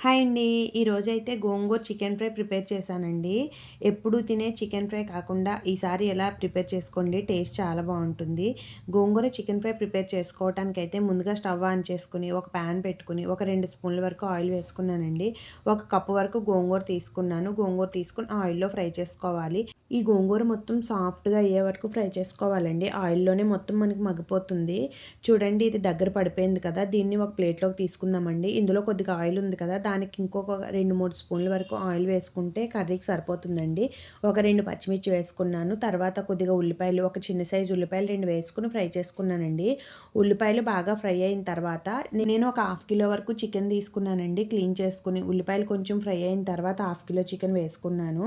Hi అండి. ఈరోజైతే గోంగూర chicken fry prepare చేశానండి. ఎప్పుడు తినే చికెన్ ఫ్రై కాకుండా ఈసారి ఎలా ప్రిపేర్ చేసుకోండి. టేస్ట్ చాలా బావుంటుంది. గోంగూర చికెన్ ఫ్రై ప్రిపేర్ చేసుకోవటానికైతే ముందుగా స్టవ్ ఆన్ చేసుకొని, ఒక ప్యాన్ పెట్టుకొని, ఒక 2 స్పూన్ల వరకు ఆయిల్ వేసుకున్నానండి. ఒక కప్పు వరకు గోంగూర తీసుకున్నాను. గోంగూర తీసుకొని ఆయిల్‌లో ఫ్రై చేసుకోవాలి. ఈ గోంగూర మొత్తం సాఫ్ట్‌గా అయ్యే వరకు ఫ్రై చేసుకోవాలండి. ఆయిల్‌లోనే మొత్తం మనకి మగ్గిపోతుంది. చూడండి ఇది దగ్గర పడిపోయింది కదా! దీన్ని ఒక ప్లేట్‌లోకి తీసుకుందామండి. ఇందులో కొద్దిగా ఆయిల్ ఉంది కదా! దానికి ఇంకొక 2, 3 స్పూన్ల వరకు ఆయిల్ వేసుకుంటే కర్రీకి సరిపోతుందండి. ఒక 2 పచ్చిమిర్చి వేసుకున్నాను. తర్వాత కొద్దిగా ఉల్లిపాయలు, ఒక చిన్న సైజు ఉల్లిపాయలు 2 వేసుకొని ఫ్రై చేసుకున్నానండి. ఉల్లిపాయలు బాగా ఫ్రై అయిన తర్వాత నేను ఒక హాఫ్ కిలో వరకు చికెన్ తీసుకున్నానండి. క్లీన్ చేసుకొని ఉల్లిపాయలు కొంచెం ఫ్రై అయిన తర్వాత హాఫ్ కిలో చికెన్ వేసుకున్నాను.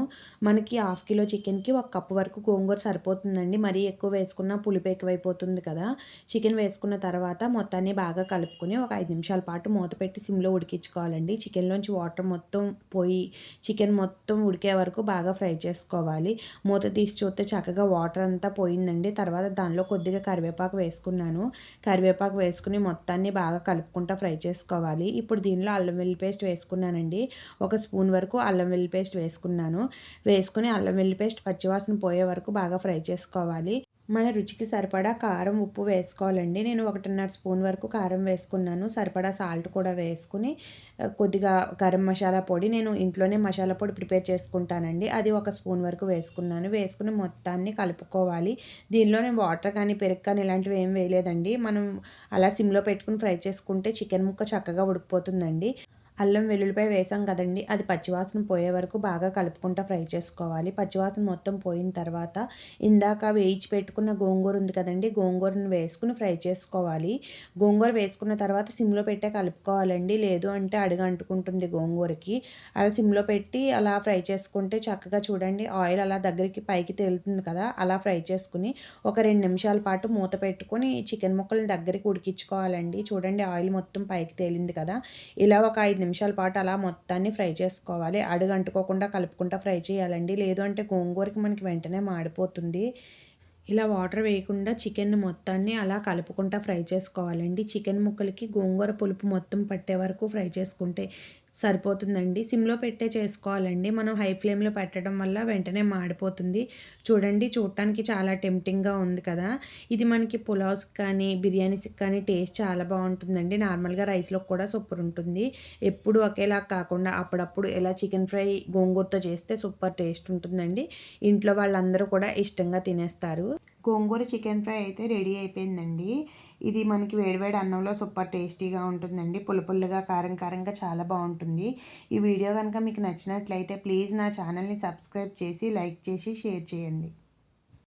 మనకి హాఫ్ కిలో చికెన్‌కి ఒక కప్పు వరకు గోంగూర సరిపోతుందండి. మరీ ఎక్కువ వేసుకున్నా పులుపు ఎక్కువైపోతుంది కదా! చికెన్ వేసుకున్న తర్వాత మొత్తాన్ని బాగా కలుపుకొని ఒక 5 నిమిషాల పాటు మూత పెట్టి సిమ్‌లో ఉడికించుకోవాలండి. చికెన్‌లోంచి వాటర్ మొత్తం పోయి చికెన్ మొత్తం ఉడికే వరకు బాగా ఫ్రై చేసుకోవాలి. మూత తీసి చూస్తే చక్కగా వాటర్ అంతా పోయిందండి. తర్వాత దానిలో కొద్దిగా కరివేపాకు వేసుకున్నాను. కరివేపాకు వేసుకొని మొత్తాన్ని బాగా కలుపుకుంటా ఫ్రై చేసుకోవాలి. ఇప్పుడు దీనిలో అల్లం వెల్లుల్లి పేస్ట్ వేసుకున్నానండి. ఒక స్పూన్ వరకు అల్లం వెల్లుల్లి పేస్ట్ వేసుకున్నాను. వేసుకొని అల్లం వెల్లుల్లి పేస్ట్ పచ్చివాసన పోయే వరకు బాగా ఫ్రై చేసుకోవాలి. మన రుచికి సరిపడా కారం, ఉప్పు వేసుకోవాలండి. నేను 1.5 స్పూన్ వరకు కారం వేసుకున్నాను. సరిపడా సాల్ట్ కూడా వేసుకొని కొద్దిగా గరం మసాలా పొడి నేను ఇంట్లోనే మసాలా పొడి ప్రిపేర్ చేసుకుంటానండి. అది ఒక స్పూన్ వరకు వేసుకున్నాను. వేసుకొని మొత్తాన్ని కలుపుకోవాలి. దీనిలో నేను వాటర్ కానీ, పెరుగు కానీ ఇలాంటివి ఏమి వేయలేదండి. మనం అలా సిమ్‌లో పెట్టుకొని ఫ్రై చేసుకుంటే చికెన్ ముక్క చక్కగా ఉడికిపోతుందండి. అల్లం వెల్లుల్లిపాయ వేసాం కదండీ! అది పచ్చివాసన పోయే వరకు బాగా కలుపుకుంటా ఫ్రై చేసుకోవాలి. పచ్చివాసన మొత్తం పోయిన తర్వాత ఇందాక వేయించి పెట్టుకున్న గోంగూర ఉంది కదండీ! గోంగూరను వేసుకొని ఫ్రై చేసుకోవాలి. గోంగూర వేసుకున్న తర్వాత సిమ్‌లో పెట్టే కలుపుకోవాలండి. లేదు అంటే అడుగు అంటుకుంటుంది గోంగూరకి. అలా సిమ్‌లో పెట్టి అలా ఫ్రై చేసుకుంటే చక్కగా చూడండి ఆయిల్ అలా దగ్గరికి పైకి తేలుతుంది కదా! అలా ఫ్రై చేసుకొని ఒక 2 నిమిషాల పాటు మూత పెట్టుకొని చికెన్ ముక్కల్ని దగ్గరికి ఉడికించుకోవాలండి. చూడండి ఆయిల్ మొత్తం పైకి తేలింది కదా! ఇలా ఒక 5 నిమిషాల పాటు అలా మొత్తాన్ని ఫ్రై చేసుకోవాలి. అడుగు అంటుకోకుండా కలుపుకుంటా ఫ్రై చేయాలండి. లేదు అంటే గోంగూరకి మనకి వెంటనే మాడిపోతుంది. ఇలా వాటర్ వేయకుండా చికెన్ మొత్తాన్ని అలా కలుపుకుంటా ఫ్రై చేసుకోవాలండి. చికెన్ ముక్కలకి గోంగూర పులుపు మొత్తం పట్టే వరకు ఫ్రై చేసుకుంటే సరిపోతుందండి. సిమ్‌లో పెట్టే చేసుకోవాలండి. మనం హై ఫ్లేమ్‌లో పెట్టడం వల్ల వెంటనే మాడిపోతుంది. చూడండి చూడటానికి చాలా టెంప్టింగ్‌గా ఉంది కదా! ఇది మనకి పులావ్స్‌కి కానీ, బిర్యానీస్‌కి కానీ టేస్ట్ చాలా బావుంటుందండి. నార్మల్‌గా రైస్‌లోకి కూడా సూపర్ ఉంటుంది. ఎప్పుడు ఒకేలా కాకుండా అప్పుడప్పుడు ఇలా చికెన్ ఫ్రై గోంగూరతో చేస్తే సూపర్ టేస్ట్ ఉంటుందండి. ఇంట్లో వాళ్ళందరూ కూడా ఇష్టంగా తినేస్తారు. గోంగూర చికెన్ ఫ్రై అయితే రెడీ అయిపోయిందండి. ఇది మనకి వేడి వేడి అన్నంలో సూపర్ టేస్టీగా ఉంటుందండి. పుల్ల పుల్లగా, కారం కారంగా చాలా బావుంటుంది. ఈ వీడియో గనుక మీకు నచ్చినట్లయితే ప్లీజ్ నా ఛానల్‌ని సబ్స్క్రైబ్ చేసి, లైక్ చేసి, షేర్ చేయండి.